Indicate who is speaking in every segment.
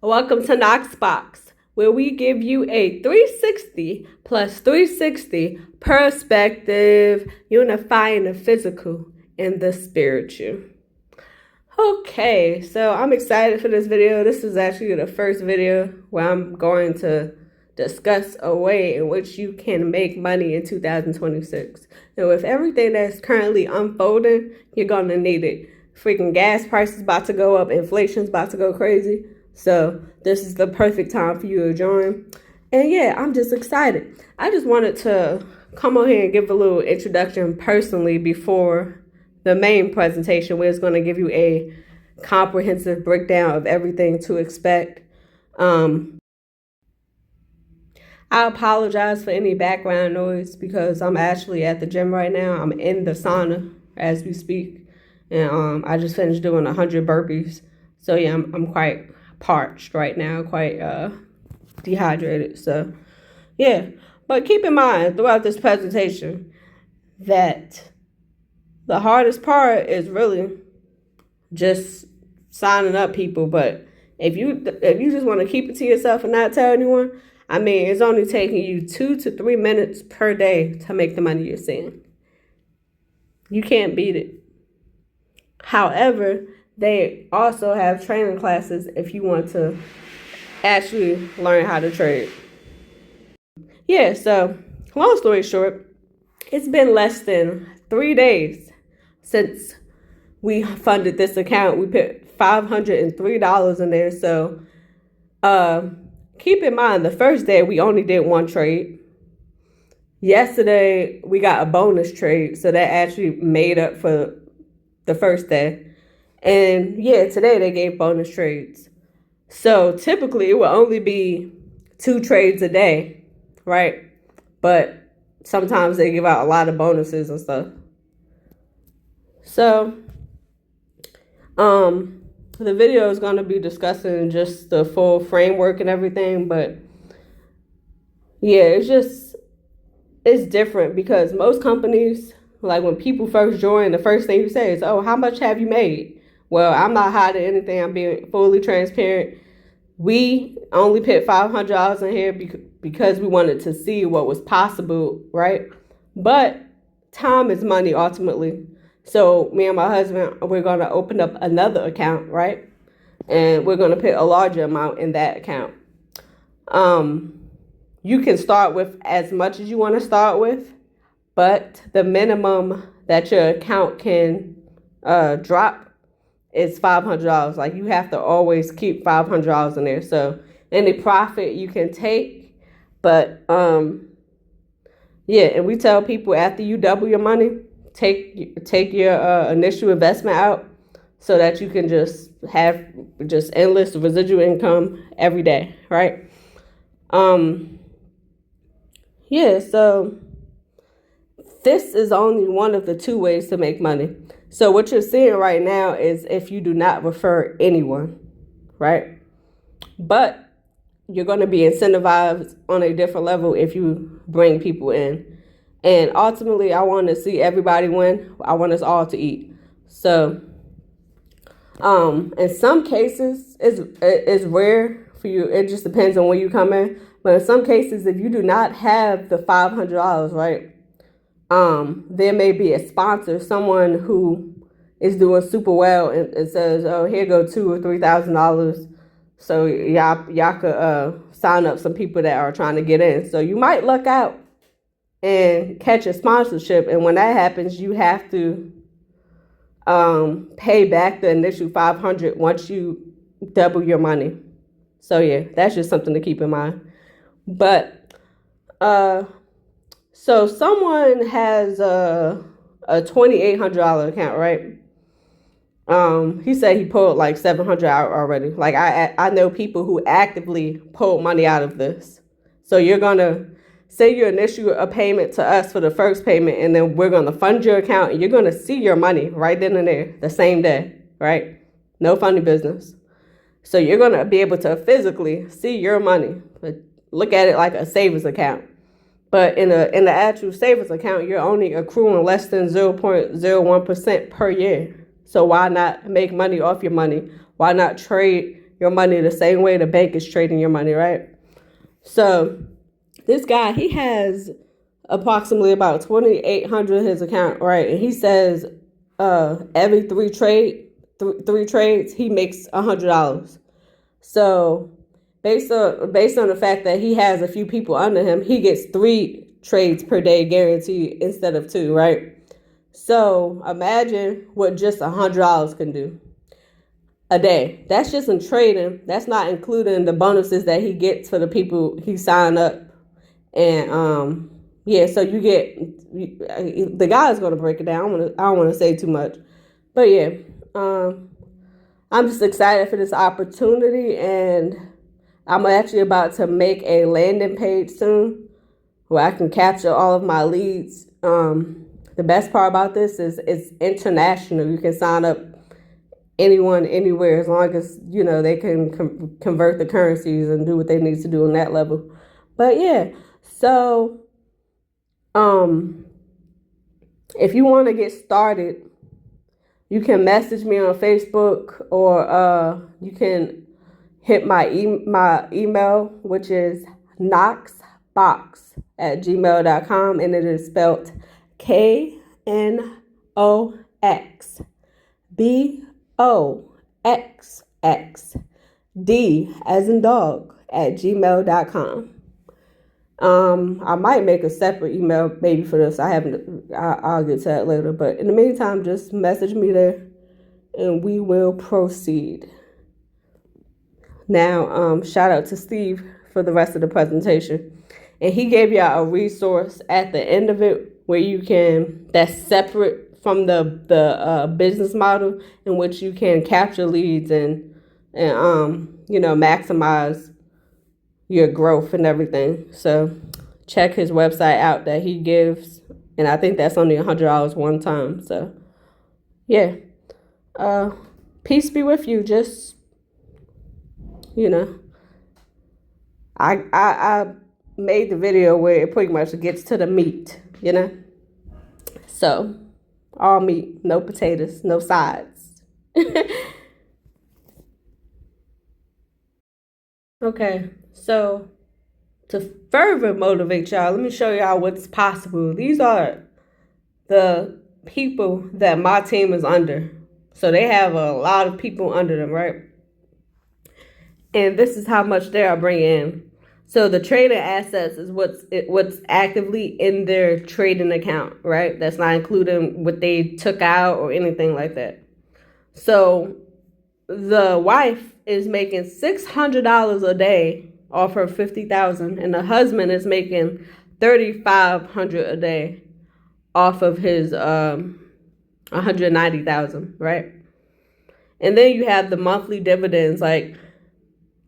Speaker 1: Welcome to Knoxbox, where we give you a 360 plus 360 perspective, unifying the physical and the spiritual. Okay, so I'm excited for this video. This is actually the first video where I'm going to discuss a way in which you can make money in 2026. And with everything that's currently unfolding, you're going to need it. Freaking gas prices about to go up, inflation's about to go crazy. So this is the perfect time for you to join. And yeah, I'm just excited. I just wanted to come on here and give a little introduction personally before the main presentation, where it's going to give you a comprehensive breakdown of everything to expect. I apologize for any background noise because I'm actually at the gym right now. I'm in the sauna as we speak. And I just finished doing 100 burpees. So yeah, I'm quite parched right now, quite dehydrated. So yeah, but keep in mind throughout this presentation that the hardest part is really just signing up people. But if you just want to keep it to yourself and not tell anyone, I mean, it's only taking you 2 to 3 minutes per day to make the money you're seeing. You can't beat it. However, they also have training classes if you want to actually learn how to trade. Yeah, so long story short, it's been less than 3 days since we funded this account. We put $503 in there. So keep in mind, the first day we only did one trade. Yesterday we got a bonus trade, so that actually made up for the first day. And yeah, today they gave bonus trades. So typically it will only be 2 trades a day, right? But sometimes they give out a lot of bonuses and stuff. So the video is going to be discussing just the full framework and everything, but yeah, it's different because most companies, like when people first join, the first thing you say is, "Oh, how much have you made?" Well, I'm not hiding anything. I'm being fully transparent. We only put $500 in here because we wanted to see what was possible, right? But time is money ultimately. So me and my husband, we're going to open up another account, right? And we're going to put a larger amount in that account. You can start with as much as you want to start with, but the minimum that your account can drop is $500. Like, you have to always keep $500 in there. So any profit you can take, but yeah, and we tell people after you double your money, take your initial investment out so that you can just have just endless residual income every day, right? Yeah, so this is only one of the 2 ways to make money. So what you're seeing right now is if you do not refer anyone, right? But you're going to be incentivized on a different level if you bring people in. And ultimately, I want to see everybody win. I want us all to eat. So in some cases, it's rare for you. It just depends on when you come in. But in some cases, if you do not have the $500, right, there may be a sponsor, someone who is doing super well and says, "Oh, here go $2,000 or $3,000. So y'all could sign up some people that are trying to get in." So you might luck out and catch a sponsorship, and when that happens, you have to pay back the initial $500 once you double your money. So yeah, that's just something to keep in mind. But so someone has a $2,800 account, right? He said he pulled like $700 out already. Like I know people who actively pulled money out of this. So you're gonna say you initial a payment to us for the first payment, and then we're gonna fund your account, and you're gonna see your money right then and there, the same day, right? No funny business. So you're gonna be able to physically see your money, but look at it like a savings account. But in the actual savings account, you're only accruing less than 0.01% per year. So why not make money off your money? Why not trade your money the same way the bank is trading your money, right? So this guy, he has approximately about 2,800 in his account, right? And he says every three trades, he makes $100. So based on the fact that he has a few people under him, he gets 3 trades per day guaranteed instead of 2, right? So imagine what just $100 can do a day. That's just in trading. That's not including the bonuses that he gets for the people he signed up. And yeah, so you get, the guy is going to break it down. I don't want to say too much, but yeah, I'm just excited for this opportunity, and I'm actually about to make a landing page soon where I can capture all of my leads. The best part about this is it's international. You can sign up anyone, anywhere, as long as, you know, they can convert the currencies and do what they need to do on that level. But yeah, so if you want to get started, you can message me on Facebook, or you can hit my email, which is knoxbox@gmail.com, and it is spelled KNOXXBOXXD as in dog @gmail.com. I might make a separate email maybe for this. I'll get to that later. But in the meantime, just message me there and we will proceed. Now, shout out to Steve for the rest of the presentation. And he gave y'all a resource at the end of it where you can, that's separate from the business model, in which you can capture leads and you know, maximize your growth and everything. So check his website out that he gives, and I think that's only $100 one time. So yeah, peace be with you. Just, you know, I made the video where it pretty much gets to the meat, you know. So all meat, no potatoes, no sides. Okay, so to further motivate y'all, let me show y'all what's possible. These are the people that my team is under. So they have a lot of people under them, right? And this is how much they are bringing in. So the trading assets is what's actively in their trading account, right? That's not including what they took out or anything like that. So the wife is making $600 a day off her $50,000, and the husband is making $3,500 a day off of his $190,000, right? And then you have the monthly dividends, like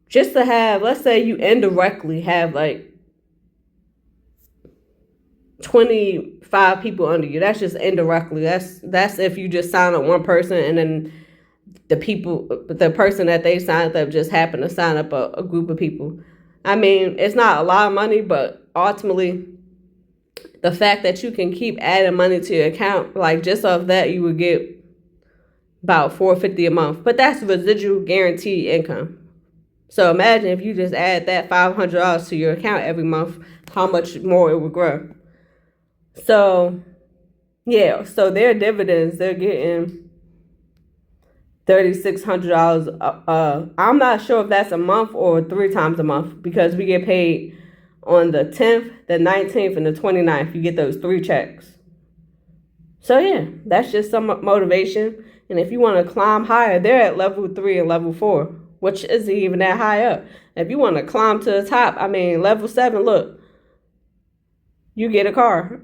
Speaker 1: just to have, let's say you indirectly have like 25 people under you. That's just indirectly. That's if you just sign up one person, and then the person that they signed up just happened to sign up a group of people. I mean, it's not a lot of money, but ultimately, the fact that you can keep adding money to your account, like just off that, you would get about $450 a month. But that's residual guaranteed income. So imagine if you just add that $500 to your account every month, how much more it would grow. So yeah, so their dividends, they're getting $3,600. I'm not sure if that's a month or 3 times a month, because we get paid on the 10th, the 19th, and the 29th. You get those 3 checks. So yeah, that's just some motivation. And if you want to climb higher, they're at level 3 and level 4, which isn't even that high up. If you want to climb to the top, I mean, level 7, look, you get a car.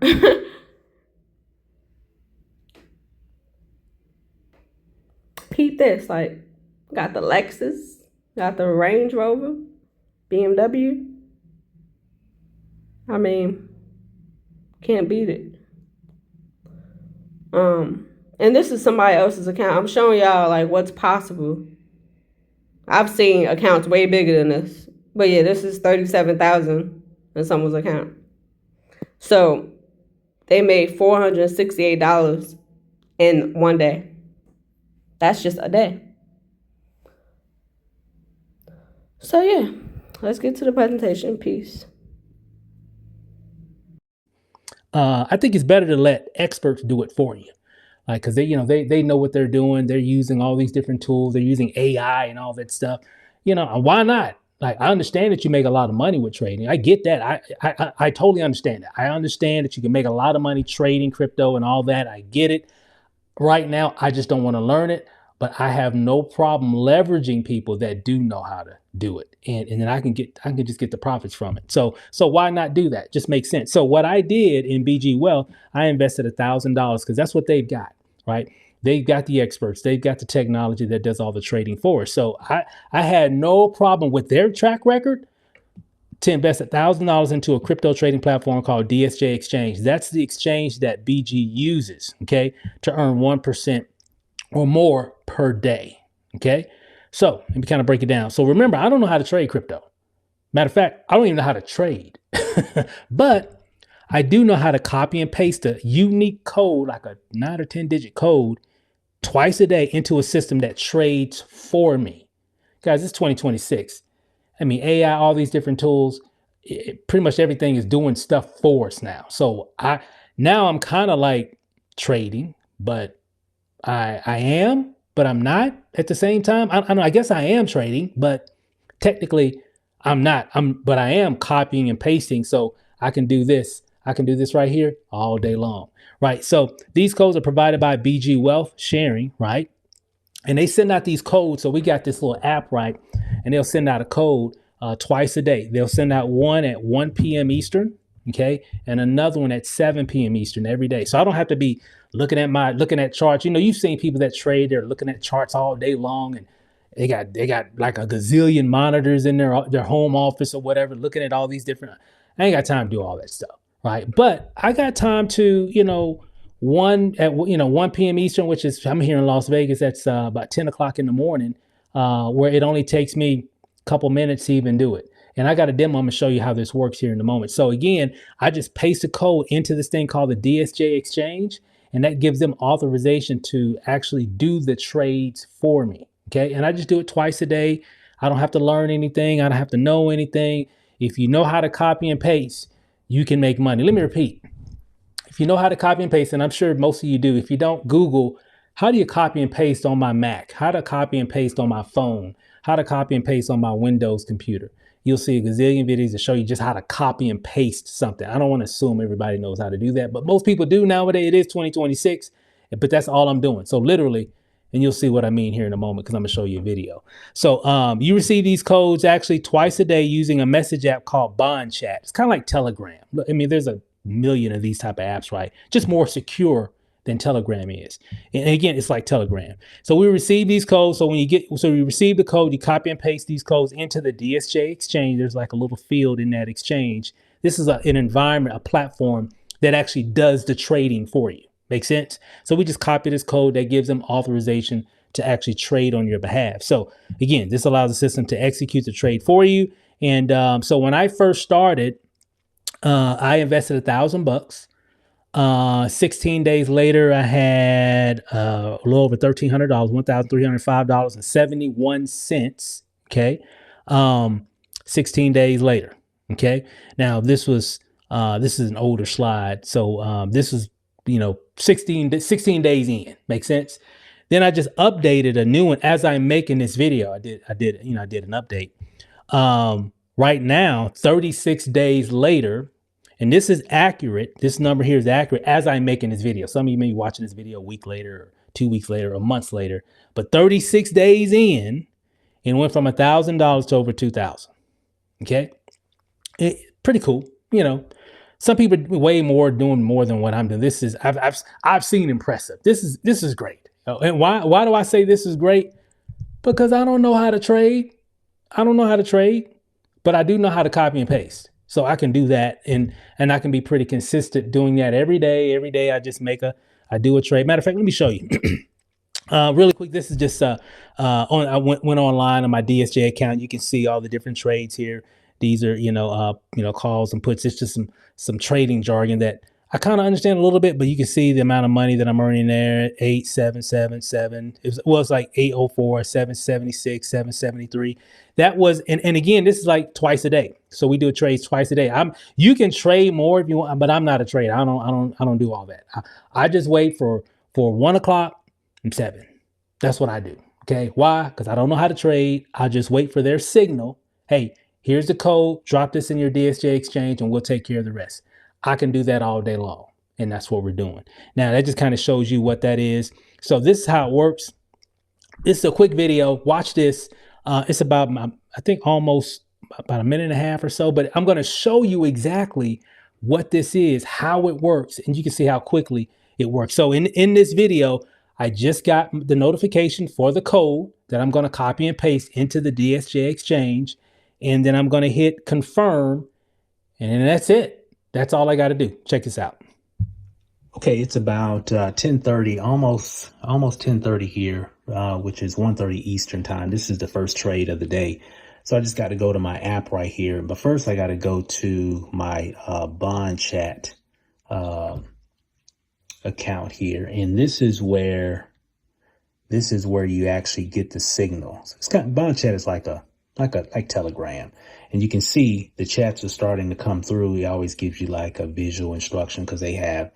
Speaker 1: Peep this, like, got the Lexus, got the Range Rover, BMW. I mean, can't beat it. And this is somebody else's account. I'm showing y'all like what's possible. I've seen accounts way bigger than this, but yeah, this is 37,000 in someone's account. So they made $468 in one day. That's just a day. So yeah, let's get to the presentation. Peace.
Speaker 2: I think it's better to let experts do it for you. Like, cause they know what they're doing. They're using all these different tools. They're using AI and all that stuff. Why not? Like, I understand that you make a lot of money with trading. I get that. I totally understand that. I understand that you can make a lot of money trading crypto and all that. I get it. Right now, I just don't want to learn it, but I have no problem leveraging people that do know how to do it. And then I can just get the profits from it. So why not do that? Just makes sense. So what I did in BG Wealth, I invested $1,000 because that's what they've got, right? They've got the experts, they've got the technology that does all the trading for us. So I had no problem with their track record to invest $1,000 into a crypto trading platform called DSJ Exchange. That's the exchange that BG uses, okay, to earn 1% or more per day, okay? So let me kind of break it down. So remember, I don't know how to trade crypto. Matter of fact, I don't even know how to trade, but I do know how to copy and paste a unique code, like a 9 or 10 digit code, twice a day into a system that trades for me. Guys, it's 2026. I mean, AI, all these different tools, pretty much everything is doing stuff for us now. So I'm kind of like trading, but I am, but I'm not at the same time. I guess I am trading, but technically I'm not. But I am copying and pasting. So I can do this. I can do this right here all day long, right? So these codes are provided by BG Wealth Sharing, right? And they send out these codes. So we got this little app, right? And they'll send out a code twice a day. They'll send out one at 1 p.m. Eastern, okay, and another one at 7 p.m. Eastern every day. So I don't have to be looking at charts. You've seen people that trade, they're looking at charts all day long, and they got like a gazillion monitors in their home office or whatever, looking at all these different. I ain't got time to do all that stuff, right? But I got time to, 1 p.m. Eastern, which is, I'm here in Las Vegas. That's about 10 o'clock in the morning, where it only takes me a couple minutes to even do it. And I got a demo. I'm gonna show you how this works here in a moment. So again, I just paste a code into this thing called the DSJ Exchange, and that gives them authorization to actually do the trades for me. Okay, and I just do it twice a day. I don't have to learn anything. I don't have to know anything. If you know how to copy and paste, you can make money. Let me repeat. If you know how to copy and paste, and I'm sure most of you do, if you don't, Google how do you copy and paste on my Mac, how to copy and paste on my phone, how to copy and paste on my Windows computer. You'll see a gazillion videos that show you just how to copy and paste something. I don't want to assume everybody knows how to do that, but most people do nowadays. It is 2026, but that's all I'm doing. So literally, and you'll see what I mean here in a moment because I'm gonna show you a video. So you receive these codes actually twice a day using a message app called Bond Chat. It's kind of like Telegram. I mean, there's a million of these type of apps, right? Just more secure than Telegram is. And again, it's like Telegram. So we receive these codes. So you receive the code, you copy and paste these codes into the DSJ Exchange. There's like a little field in that exchange. This is an environment, a platform that actually does the trading for you. Make sense? So we just copy this code that gives them authorization to actually trade on your behalf. So again, this allows the system to execute the trade for you. And so when I first started, I invested $1,000. 16 days later, I had a little over $1,300, $1,305.71. Okay. 16 days later. Okay. Now this is an older slide. So this is 16 days in. Makes sense. Then I just updated a new one as I'm making this video. I did an update. Right now, 36 days later, and this is accurate. This number here is accurate as I'm making this video. Some of you may be watching this video a week later, or 2 weeks later, or months later. But 36 days in, it went from $1,000 to over $2,000. Okay, pretty cool. Some people way more doing more than what I'm doing. This is I've seen impressive. This is great. And why do I say this is great? Because I don't know how to trade. I don't know how to trade, but I do know how to copy and paste. So I can do that, and I can be pretty consistent doing that every day. Every day I just I do a trade. Matter of fact, let me show you really quick. This is just I went online on my DSJ account. You can see all the different trades here. These are calls and puts. It's just some trading jargon that I kind of understand a little bit, but you can see the amount of money that I'm earning there. 8777. It's like 804, 776, 773. That was, and again, this is like twice a day. So we do trades twice a day. You can trade more if you want, but I'm not a trader. I don't do all that. I just wait for 1 o'clock and 7. That's what I do. Okay. Why? Because I don't know how to trade. I just wait for their signal. Hey, here's the code. Drop this in your DSJ exchange and we'll take care of the rest. I can do that all day long. And that's what we're doing. Now, that just kind of shows you what that is. So this is how it works. This is a quick video. Watch this. It's about, I think, almost about a minute and a half or so. But I'm going to show you exactly what this is, how it works. And you can see how quickly it works. So in this video, I just got the notification for the code that I'm going to copy and paste into the DSJ exchange. And then I'm going to hit confirm. And then that's it. That's all I got to do. Check this out. Okay, it's about 10:30, almost 10:30 here, which is 1:30 Eastern time. This is the first trade of the day. So I just got to go to my app right here. But first, I got to go to my Bond Chat account here, and this is where you actually get the signals. It's kind of, Bond Chat is like Telegram. And you can see the chats are starting to come through. He always gives you like a visual instruction because they have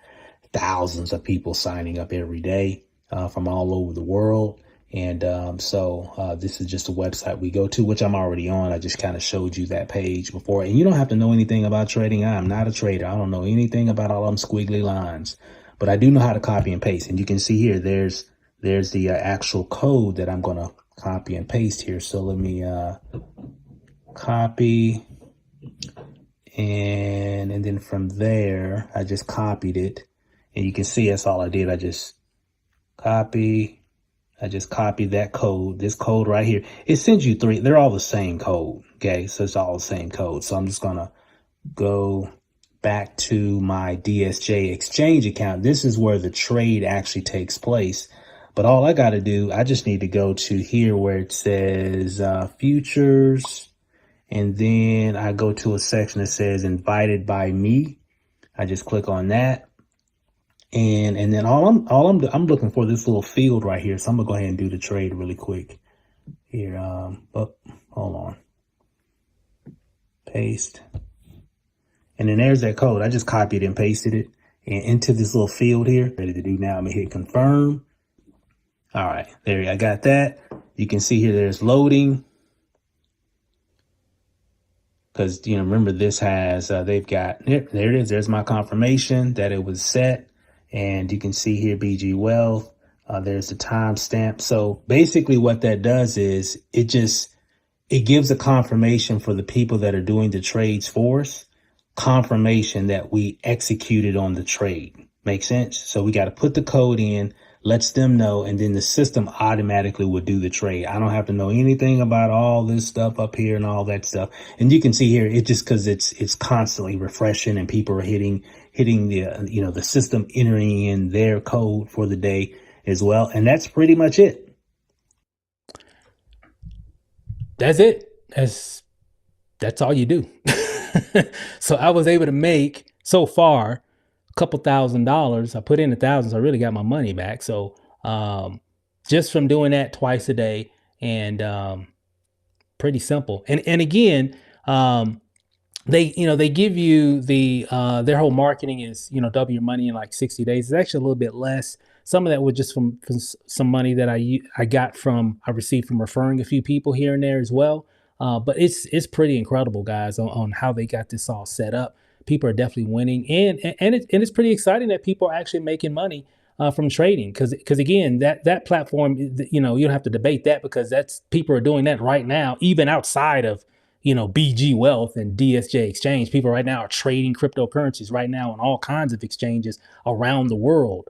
Speaker 2: thousands of people signing up every day from all over the world. And so this is just a website we go to, which I'm already on. I just kind of showed you that page before. And you don't have to know anything about trading. I am not a trader. I don't know anything about all them squiggly lines, but I do know how to copy and paste. And you can see here, there's the actual code that I'm going to copy and paste here. So let me copy, and then from there I just copied it, and you can see that's all I did. I just copied that code, this code right here. It sends you 3. They're all the same code. Okay, so it's all the same code. So I'm just gonna go back to my DSJ exchange account. This is where the trade actually takes place. But all I got to do, I just need to go to here where it says futures. And then I go to a section that says invited by me. I just click on that. And then I'm looking for this little field right here. So I'm gonna go ahead and do the trade really quick here. Hold on. Paste. And then there's that code. I just copied and pasted it into this little field here. Ready to do now. I'm gonna hit confirm. All right, there I got that. You can see here there's loading. Because, remember, this has, they've got, there it is. There's my confirmation that it was set. And you can see here, BG Wealth. There's the timestamp. So basically what that does is it gives a confirmation for the people that are doing the trades for us, confirmation that we executed on the trade. Make sense? So we got to put the code in, lets them know, and then the system automatically will do the trade. I don't have to know anything about all this stuff up here and all that stuff. And you can see here, it just because it's constantly refreshing and people are hitting the, the system entering in their code for the day as well. And that's pretty much it. That's it. That's all you do. So I was able to make so far couple $1,000. I put in $1,000, so I really got my money back. So just from doing that twice a day, and pretty simple. And again, they give you the their whole marketing is double your money in like 60 days. It's actually a little bit less. Some of that was just from some money that I received from referring a few people here and there as well. But it's pretty incredible, guys, on how they got this all set up. People are definitely winning, and it's pretty exciting that people are actually making money from trading, because again, that platform, you don't have to debate that, because that's people are doing that right now, even outside of BG Wealth and DSJ Exchange. People right now are trading cryptocurrencies right now on all kinds of exchanges around the world.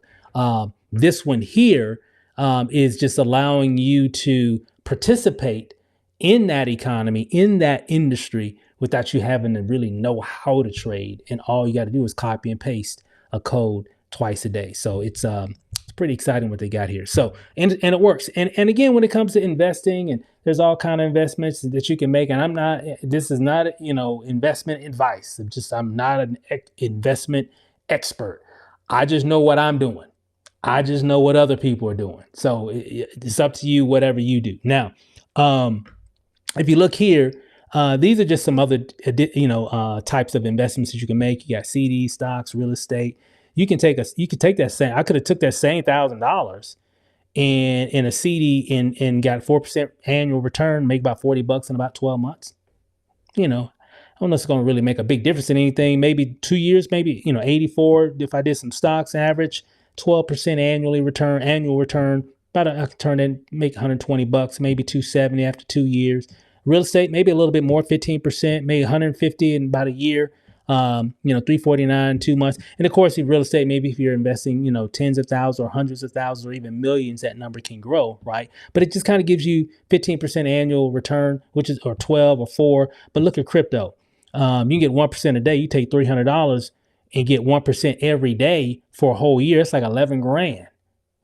Speaker 2: This one here is just allowing you to participate in that economy, in that industry, without you having to really know how to trade. And all you got to do is copy and paste a code twice a day. So it's pretty exciting what they got here. So, and it works. And again, when it comes to investing, and there's all kind of investments that you can make. And this is not, investment advice. I'm not an investment expert. I just know what I'm doing. I just know what other people are doing. So it's up to you, whatever you do. Now, if you look here, these are just some other, types of investments that you can make. You got CD, stocks, real estate. You could take that same. I could have took that same $1,000 and in a CD and got 4% annual return, make about $40 in about 12 months. I don't know if it's going to really make a big difference in anything. Maybe 2 years, maybe 84. If I did some stocks, average 12% annual return. I could turn in, make $120, maybe 270 after 2 years. Real estate, maybe a little bit more, 15%, maybe 150 in about a year. 349, 2 months. And of course, in real estate, maybe if you're investing, tens of thousands or hundreds of thousands or even millions, that number can grow, right? But it just kind of gives you 15% annual return, or 12 or 4. But look at crypto. You can get 1% a day. You take $300 and get 1% every day for a whole year. It's like 11 grand.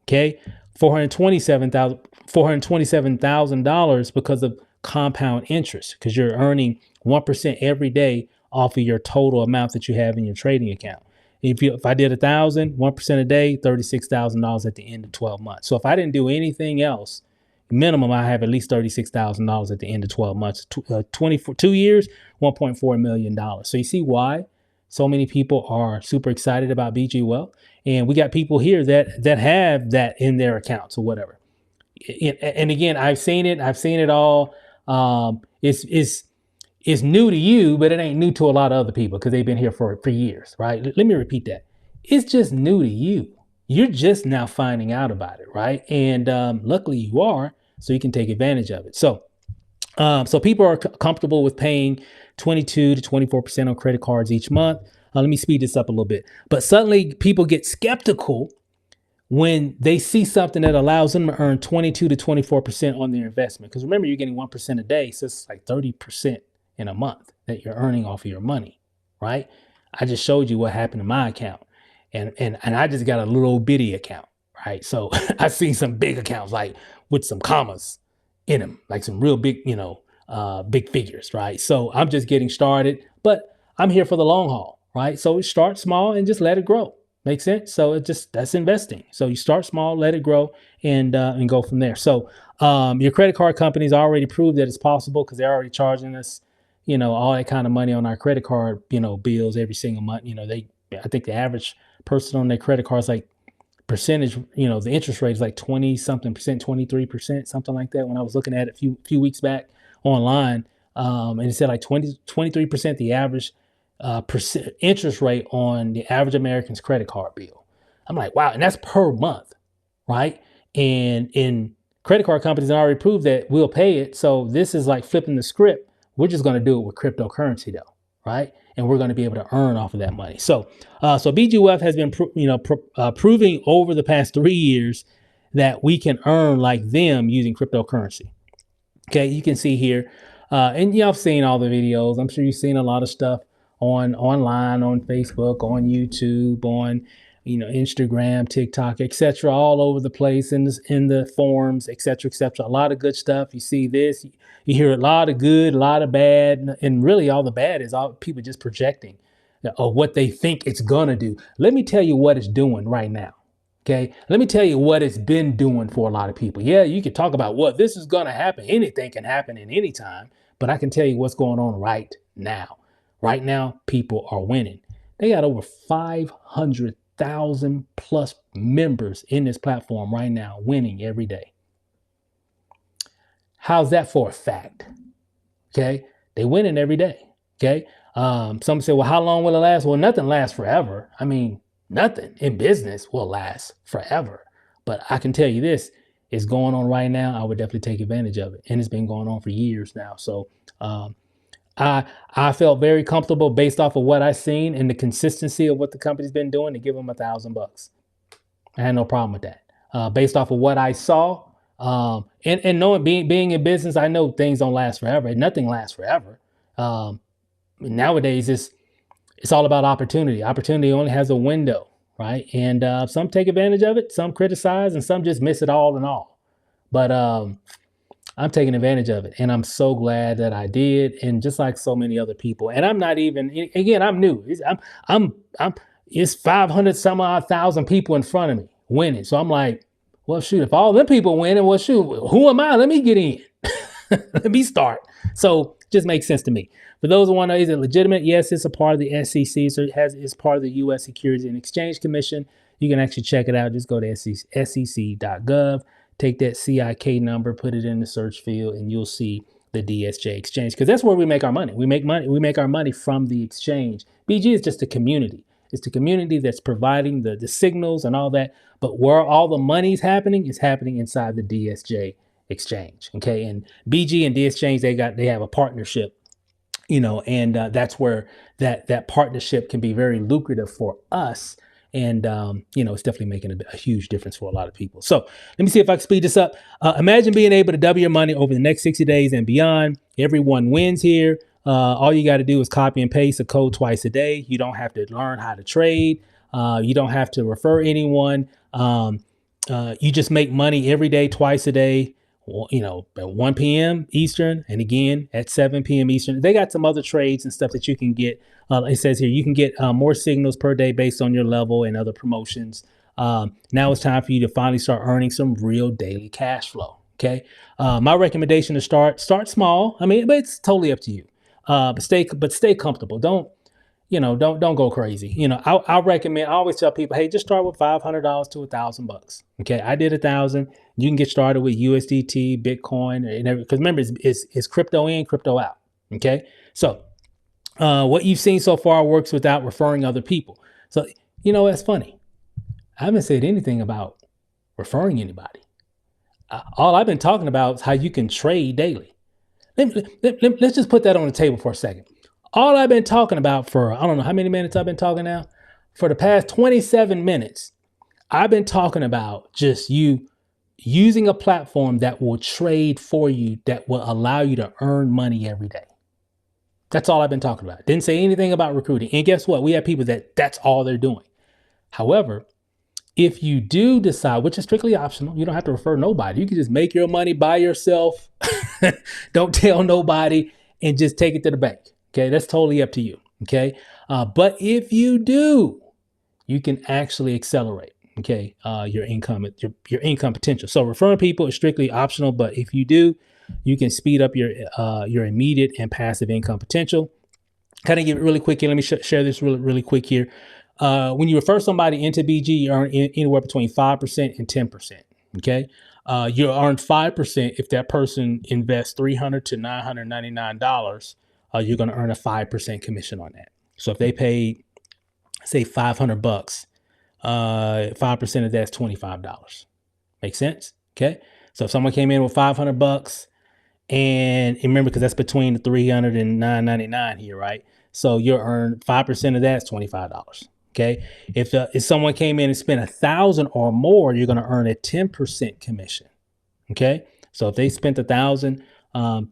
Speaker 2: Okay. $427,000 because of compound interest, because you're earning 1% every day off of your total amount that you have in your trading account. If I did 1% a day, $36,000 at the end of 12 months. So if I didn't do anything else, minimum, I have at least $36,000 at the end of 12 months. 2 years, $1.4 million. So you see why so many people are super excited about BG Wealth. And we got people here that have that in their accounts or whatever. And again, I've seen it all. It's new to you, but it ain't new to a lot of other people because they've been here for years, right? Let me repeat that. It's just new to you. You're just now finding out about it, right? And luckily you are, so you can take advantage of it. So people are comfortable with paying 22 to 24% on credit cards each month. Let me speed this up a little bit. But suddenly people get skeptical when they see something that allows them to earn 22 to 24% on their investment. Because remember, you're getting 1% a day, so it's like 30% in a month that you're earning off of your money, right? I just showed you what happened in my account. And I just got a little bitty account, right? So I've seen some big accounts, like with some commas in them, like some real big, big figures, right? So I'm just getting started, but I'm here for the long haul, right? So start small and just let it grow. Make sense? So that's investing. So you start small, let it grow, and go from there. So your credit card companies already proved that it's possible because they're already charging us, all that kind of money on our credit card, bills every single month. I think the average person on their credit card is like percentage, the interest rate is like 20 something percent, 23%, something like that. When I was looking at it a few weeks back online, and it said like 23%, the average percent interest rate on the average American's credit card bill. I'm like, wow. And that's per month, right? And in credit card companies already proved that we'll pay it. So this is like flipping the script. We're just going to do it with cryptocurrency though, right? And we're going to be able to earn off of that money. So BG Wealth has been proving over the past 3 years that we can earn like them using cryptocurrency. Okay, you can see here, and I've seen all the videos. I'm sure you've seen a lot of stuff online, on Facebook, on YouTube, on Instagram, TikTok, etc., all over the place, in the forums, etc., etc. A lot of good stuff. You see this, you hear a lot of good, a lot of bad, and really all the bad is all people just projecting of what they think it's gonna do. Let me tell you what it's doing right now. Okay, let me tell you what it's been doing for a lot of people. Yeah, you can talk about what this is gonna happen. Anything can happen in any time, but I can tell you what's going on right now. Right now, people are winning. They got over 500,000 plus members in this platform right now, winning every day. How's that for a fact? Okay, they winning every day. Okay, some say, well, how long will it last? Well, nothing lasts forever. I mean, nothing in business will last forever. But I can tell you this, it's going on right now. I would definitely take advantage of it. And it's been going on for years now. So I felt very comfortable based off of what I've seen and the consistency of what the company's been doing to give them $1,000. I had no problem with that. Based off of what I saw, and knowing being in business, I know things don't last forever. Nothing lasts forever. Nowadays, it's all about opportunity. Opportunity only has a window, right? And some take advantage of it, some criticize, and some just miss it all in all. But I'm taking advantage of it, and I'm so glad that I did. And just like so many other people, and I'm not even, again, I'm new. it's 500 some odd thousand people in front of me winning. So I'm like, well, shoot, if all them people winning, well, shoot, who am I? Let me get in. Let me start. So just makes sense to me. For those who want to know, is it legitimate? Yes, it's a part of the SEC. So it's part of the U.S. Securities and Exchange Commission. You can actually check it out. Just go to sec.gov, take that CIK number, put it in the search field, and you'll see the DSJ exchange, because that's where we make our money. We make our money from the exchange. BG is just a community. It's the community that's providing the signals and all that. But where all the money's happening is happening inside the DSJ exchange. Okay. And BG and DSJ, they have a partnership, and that's where that partnership can be very lucrative for us. And, it's definitely making a huge difference for a lot of people. So let me see if I can speed this up. Imagine being able to double your money over the next 60 days and beyond. Everyone wins here. All you got to do is copy and paste a code twice a day. You don't have to learn how to trade. You don't have to refer anyone. You just make money every day, twice a day, at 1 p.m. Eastern, and again at 7 p.m. Eastern. They got some other trades and stuff that you can get. It says here you can get more signals per day based on your level and other promotions. Now it's time for you to finally start earning some real daily cash flow. Okay. My recommendation to start small. But it's totally up to you. But stay comfortable. Don't go crazy. I recommend, I always tell people, hey, just start with $500 to $1,000. Okay. I did 1,000. You can get started with USDT, Bitcoin, and everything. Because remember, it's crypto in, crypto out. Okay. So, what you've seen so far works without referring other people. So, that's funny. I haven't said anything about referring anybody. All I've been talking about is how you can trade daily. Let's just put that on the table for a second. All I've been talking about for, I don't know how many minutes I've been talking now. For the past 27 minutes, I've been talking about just you using a platform that will trade for you, that will allow you to earn money every day. That's all I've been talking about. Didn't say anything about recruiting. And guess what? We have people that's all they're doing. However, if you do decide, which is strictly optional, you don't have to refer nobody. You can just make your money by yourself. Don't tell nobody and just take it to the bank. Okay. That's totally up to you. Okay. But if you do, you can actually accelerate. Okay. Your income potential. So referring people is strictly optional, but if you do, you can speed up your immediate and passive income potential. Kind of give it really quick here. Let me share this really quick here. When you refer somebody into BG, you earn anywhere between 5% and 10%. Okay. You earn 5% if that person invests $300 to $999. You're going to earn a 5% commission on that. So if they paid, say, $500, 5% of that's $25. Make sense? Okay. So if someone came in with $500, and remember, because that's between the $300 and $999 here, right? So you'll earn 5% of that's $25. Okay. If someone came in and spent $1,000 or more, you're going to earn a 10% commission. Okay. So if they spent $1,000,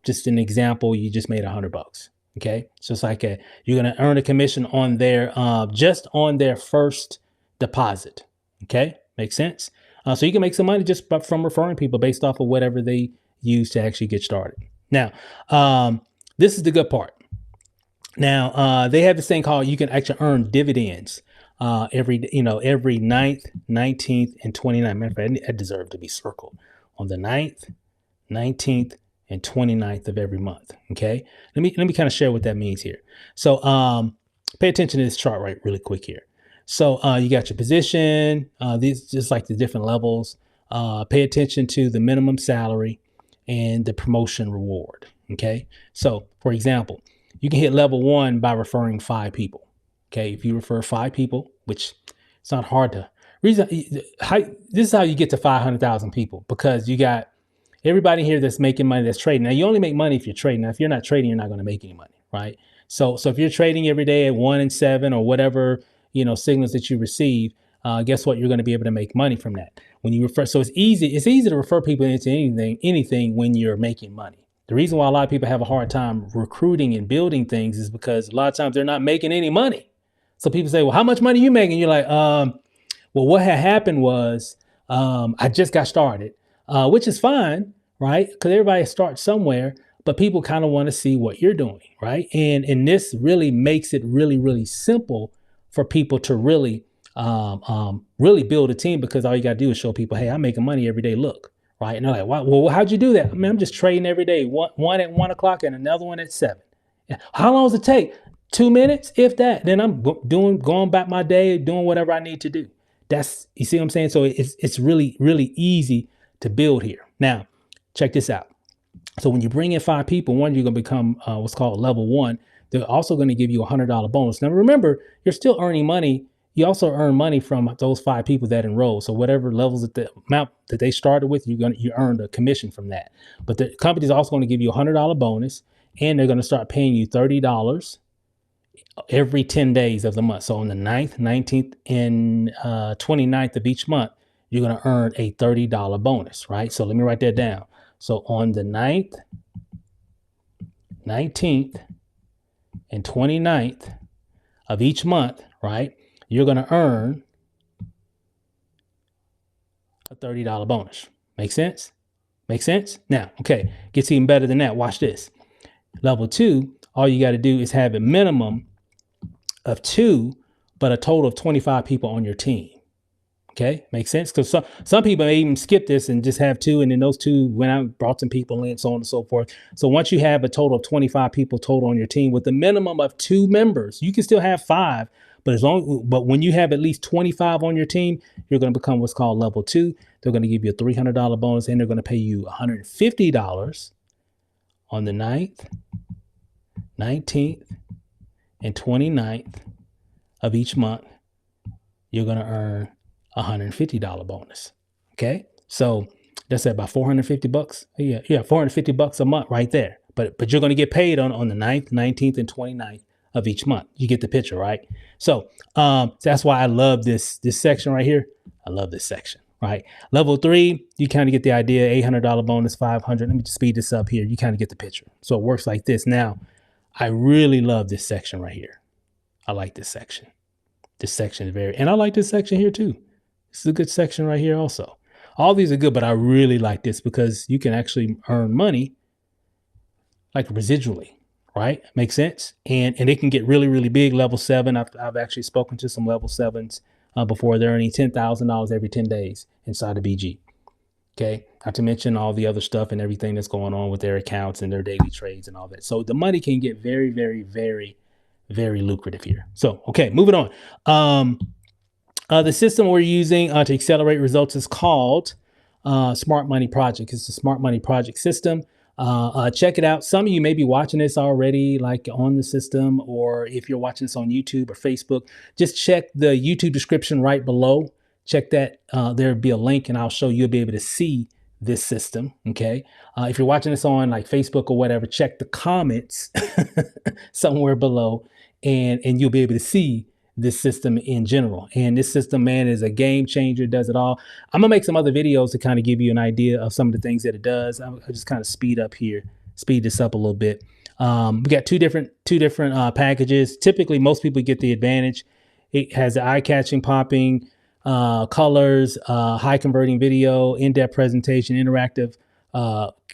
Speaker 2: just an example, you just made $100. Okay. So it's like you're going to earn a commission on their, just on their first deposit. Okay. Makes sense. So you can make some money just from referring people based off of whatever they use to actually get started. Now, this is the good part. Now, they have this thing called, you can actually earn dividends every 9th, 19th, and 29th. Matter of fact, I deserve to be circled on the 9th, 19th, and 29th of every month. Okay. Let me kind of share what that means here. So, pay attention to this chart really quick here. So, you got your position, these just like the different levels, pay attention to the minimum salary and the promotion reward. Okay. So for example, you can hit level 1 by referring 5 people. Okay. If you refer 5 people, which it's not hard to this is how you get to 500,000 people, because you got everybody here that's making money, that's trading. Now you only make money if you're trading. Now, if you're not trading, you're not going to make any money. Right. So if you're trading every day at 1 and 7 or whatever, signals that you receive, guess what? You're going to be able to make money from that. When you refer, so it's easy to refer people into anything when you're making money. The reason why a lot of people have a hard time recruiting and building things is because a lot of times they're not making any money. So people say, well, how much money are you making? You're like, well, what had happened was, I just got started, which is fine, right? Because everybody starts somewhere, but people kind of want to see what you're doing, right? And this really makes it really, really simple for people to really really build a team, because all you got to do is show people, hey, I'm making money every day. Look, right? And they're like, well, how'd you do that? I mean, I'm just trading every day. One at 1 o'clock and another one at 7. How long does it take? 2 minutes, if that. Then I'm going back my day, doing whatever I need to do. You see what I'm saying? So it's really, really easy to build here. Now, check this out. So when you bring in 5 people, one, you're going to become what's called level 1. They're also going to give you a $100 bonus. Now, remember, you're still earning money. You also earn money from those 5 people that enroll. So whatever levels at the amount that they started with, you earned a commission from that. But the company's also going to give you a $100 bonus, and they're going to start paying you $30 every 10 days of the month. So on the 9th, 19th, and 29th of each month, you're going to earn a $30 bonus, right? So let me write that down. So on the 9th, 19th, and 29th of each month, right, you're going to earn a $30 bonus. Make sense? Make sense? Now, okay, gets even better than that. Watch this. Level 2, all you got to do is have a minimum of 2, but a total of 25 people on your team. Okay, makes sense? Because some people may even skip this and just have 2, and then those 2 went out and brought some people in, so on and so forth. So once you have a total of 25 people total on your team with a minimum of 2 members, you can still have 5, but when you have at least 25 on your team, you're going to become what's called level 2. They're going to give you a $300 bonus, and they're going to pay you $150 on the 9th, 19th, and 29th of each month. You're going to earn $150 bonus. Okay, so that's about $450. Yeah, $450 a month right there. But you're going to get paid on the 9th, 19th, and 29th of each month. You get the picture, right? So that's why I love this section right here. I love this section, right? Level 3, you kind of get the idea. $800 bonus, $500. Let me just speed this up here. You kind of get the picture. So it works like this. Now, I really love this section right here. I like this section. This section is and I like this section here too. This is a good section right here also. All these are good, but I really like this because you can actually earn money like residually, right? Makes sense? And it can get really, really big. Level 7, I've actually spoken to some level 7s before. They're earning $10,000 every 10 days inside of BG. Okay, not to mention all the other stuff and everything that's going on with their accounts and their daily trades and all that. So the money can get very, very, very, very lucrative here. So, okay, moving on. The system we're using to accelerate results is called Smart Money Project. It's the Smart Money Project system. Check it out. Some of you may be watching this already, like on the system, or if you're watching this on YouTube or Facebook, just check the YouTube description right below. Check that. There'll be a link, and I'll show you'll be able to see this system. Okay. If you're watching this on like Facebook or whatever, check the comments somewhere below, and you'll be able to see this system in general. And this system, man, is a game changer. Does it all. I'm gonna make some other videos to kind of give you an idea of some of the things that it does. I'll just kind of speed this up a little bit. We got two different packages. Typically, most people get the Advantage. It has the eye-catching, popping colors, high converting video, in-depth presentation, interactive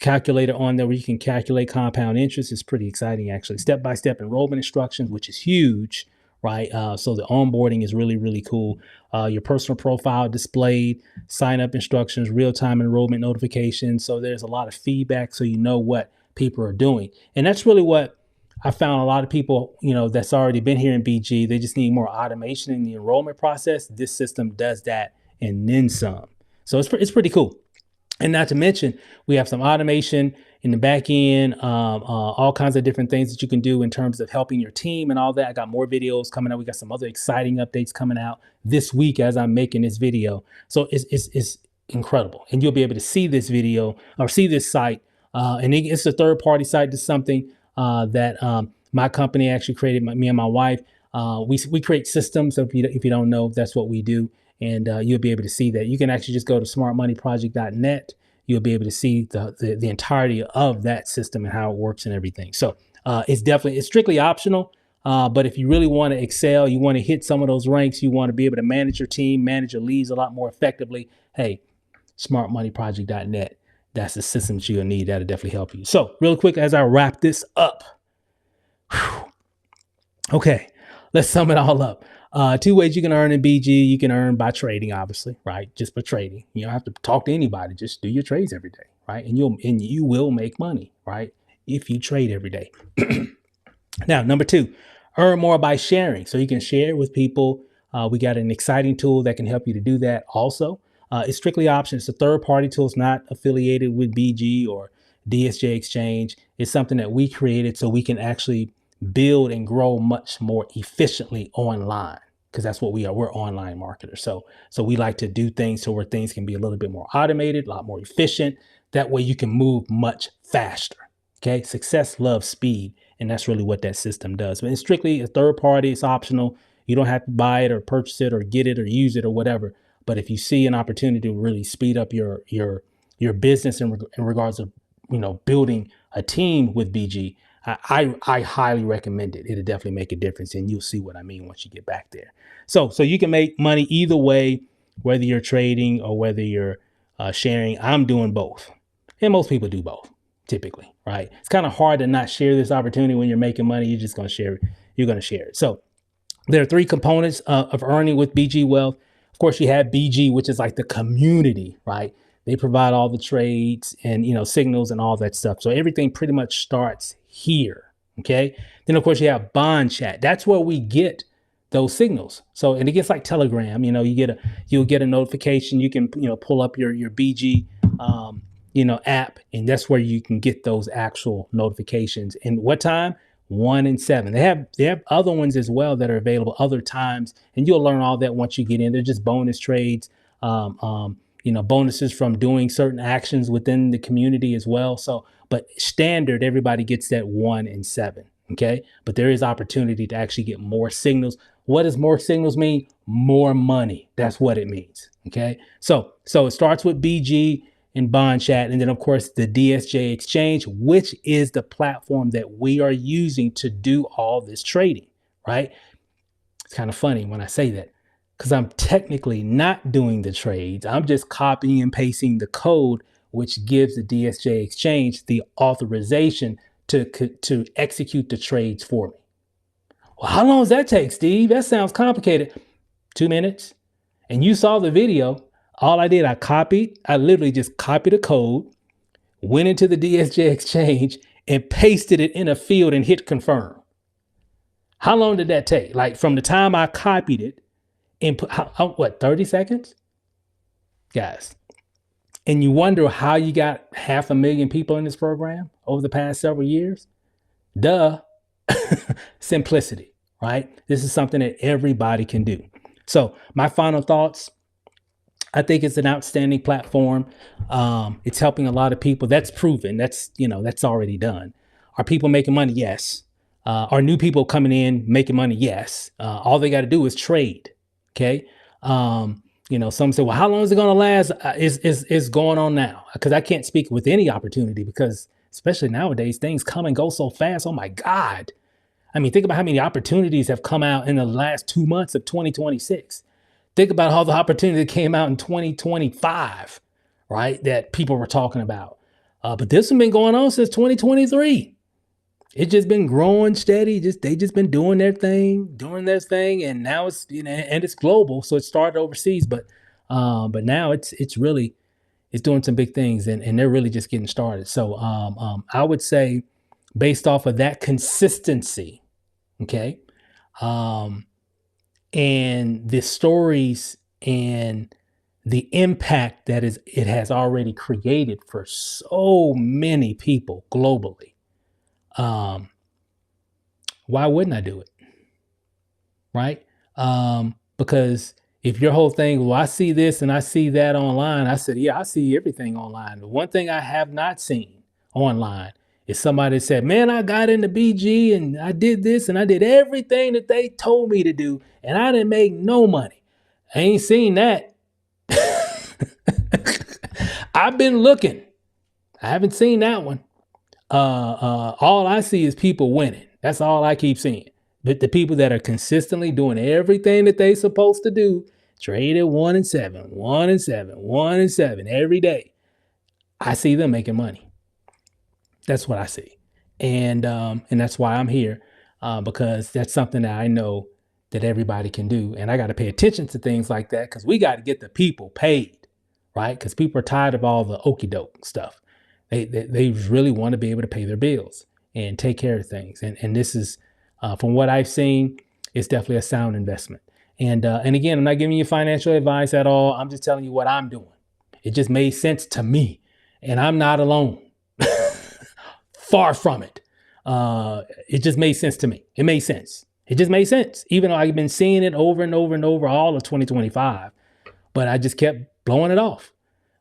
Speaker 2: calculator on there where you can calculate compound interest. It's pretty exciting, actually. Step-by-step enrollment instructions, which is huge, right? So the onboarding is really, really cool. Your personal profile displayed, sign-up instructions, real-time enrollment notifications. So there's a lot of feedback so you know what people are doing. And that's really what I found a lot of people, that's already been here in BG. They just need more automation in the enrollment process. This system does that and then some. So it's pretty cool. And not to mention, we have some automation in the back end, all kinds of different things that you can do in terms of helping your team and all that. I got more videos coming out. We got some other exciting updates coming out this week as I'm making this video. So it's incredible. And you'll be able to see this video or see this site. And it's a third-party site. It's something that my company actually created, me and my wife. We create systems. So if you don't know, that's what we do. And you'll be able to see that. You can actually just go to smartmoneyproject.net. You'll be able to see the entirety of that system and how it works and everything. So it's strictly optional. But if you really want to excel, you want to hit some of those ranks, you want to be able to manage your team, manage your leads a lot more effectively. Hey, smartmoneyproject.net. That's the system that you'll need. That'll definitely help you. So real quick, as I wrap this up. Okay, let's sum it all up. Two ways you can earn in BG. You can earn by trading, obviously, right? Just by trading. You don't have to talk to anybody. Just do your trades every day, right? And you will make money, right? If you trade every day. Now, number two, earn more by sharing. So you can share with people. We got an exciting tool that can help you to do that also. It's strictly option. It's a third-party tool. It's not affiliated with BG or DSJ Exchange. It's something that we created so we can actually build and grow much more efficiently online, because that's what we are. We're online marketers. So we like to do things so where things can be a little bit more automated, a lot more efficient. That way you can move much faster. Okay. Success loves speed. And that's really what that system does. But it's strictly a third party. It's optional. You don't have to buy it or purchase it or get it or use it or whatever. But if you see an opportunity to really speed up your business in regards of, building a team with BG, I highly recommend it. It'll definitely make a difference, and you'll see what I mean once you get back there. So you can make money either way, whether you're trading or whether you're sharing. I'm doing both, and most people do both typically, right? It's kind of hard to not share this opportunity when you're making money. You're just going to share it. You're going to share it. So there are three components of earning with BG Wealth. Of course, you have BG, which is like the community, right? They provide all the trades and, signals and all that stuff. So everything pretty much starts here. Okay. Then, of course, you have Bond Chat. That's where we get those signals. So, and it gets like Telegram, you'll get a notification. You can, pull up your BG, app, and that's where you can get those actual notifications. And what time? 1 and 7. They have other ones as well that are available other times, and you'll learn all that once you get in. They're just bonus trades, bonuses from doing certain actions within the community as well. So, but standard, everybody gets that 1 and 7. Okay. But there is opportunity to actually get more signals. What does more signals mean? More money. That's what it means. Okay. So it starts with BG and Bond Chat. And then, of course, the DSJ Exchange, which is the platform that we are using to do all this trading, right? It's kind of funny when I say that, because I'm technically not doing the trades. I'm just copying and pasting the code, which gives the DSJ Exchange the authorization to execute the trades for me. Well, how long does that take, Steve? That sounds complicated. 2 minutes. And you saw the video. All I did, I literally just copied the code, went into the DSJ Exchange and pasted it in a field and hit confirm. How long did that take? Like from the time I copied it and put, 30 seconds? Guys. And you wonder how you got 500,000 people in this program over the past several years? Duh. Simplicity, right? This is something that everybody can do. So my final thoughts, I think it's an outstanding platform. It's helping a lot of people. That's proven. That's already done. Are people making money? Yes. Are new people coming in making money? Yes. All they got to do is trade. Okay. Some say, well, how long is it going to last? Is going on now, because I can't speak with any opportunity, because especially nowadays, things come and go so fast. Oh my God. I mean, think about how many opportunities have come out in the last 2 months of 2026. Think about all the opportunity that came out in 2025, right? That people were talking about. But this has been going on since 2023. It's just been growing steady. They just been doing their thing, and now it's and it's global. So it started overseas, but now it's really doing some big things, and they're really just getting started. So I would say, based off of that consistency, okay. And the stories and the impact that it has already created for so many people globally. Why wouldn't I do it? Right? Because if your whole thing, well, I see this and I see that online. I said, yeah, I see everything online. The one thing I have not seen online is somebody said, man, I got into BG and I did this and I did everything that they told me to do, and I didn't make no money. I ain't seen that. I've been looking. I haven't seen that one. All I see is people winning. That's all I keep seeing. But the people that are consistently doing everything that they supposed to do, traded 1 and 7, 1 and 7, 1 and 7 every day, I see them making money. That's what I see. And that's why I'm here, because that's something that I know that everybody can do. And I got to pay attention to things like that because we got to get the people paid, right? Because people are tired of all the okey doke stuff. They really want to be able to pay their bills and take care of things. And this is, from what I've seen, it's definitely a sound investment. And again, I'm not giving you financial advice at all. I'm just telling you what I'm doing. It just made sense to me, and I'm not alone. Far from it. It just made sense to me. It made sense. It just made sense, even though I've been seeing it over and over and over all of 2025, but I just kept blowing it off.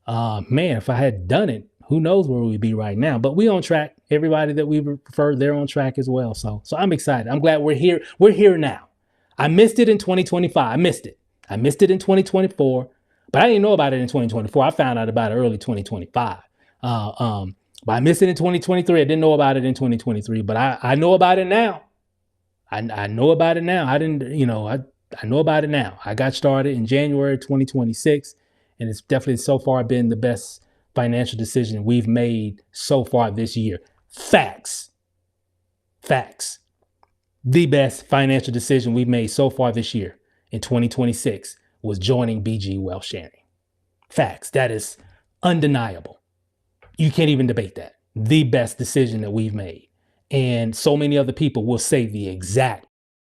Speaker 2: Man, if I had done it, who knows where we'd be right now, but we on track. Everybody that we referred, they're on track as well. So I'm excited. I'm glad we're here. We're here now. I missed it in 2025. I missed it in 2024, but I didn't know about it in 2024. I found out about it early 2025. But I missed it in 2023. I didn't know about it in 2023, but I know about it now. I know about it now. I know about it now. I got started in January 2026, and it's definitely so far been the best financial decision we've made so far this year. Facts. The best financial decision we've made so far this year in 2026 was joining BG Wealth Sharing. Facts. That is undeniable. You can't even debate that. The best decision that we've made. And so many other people will say the exact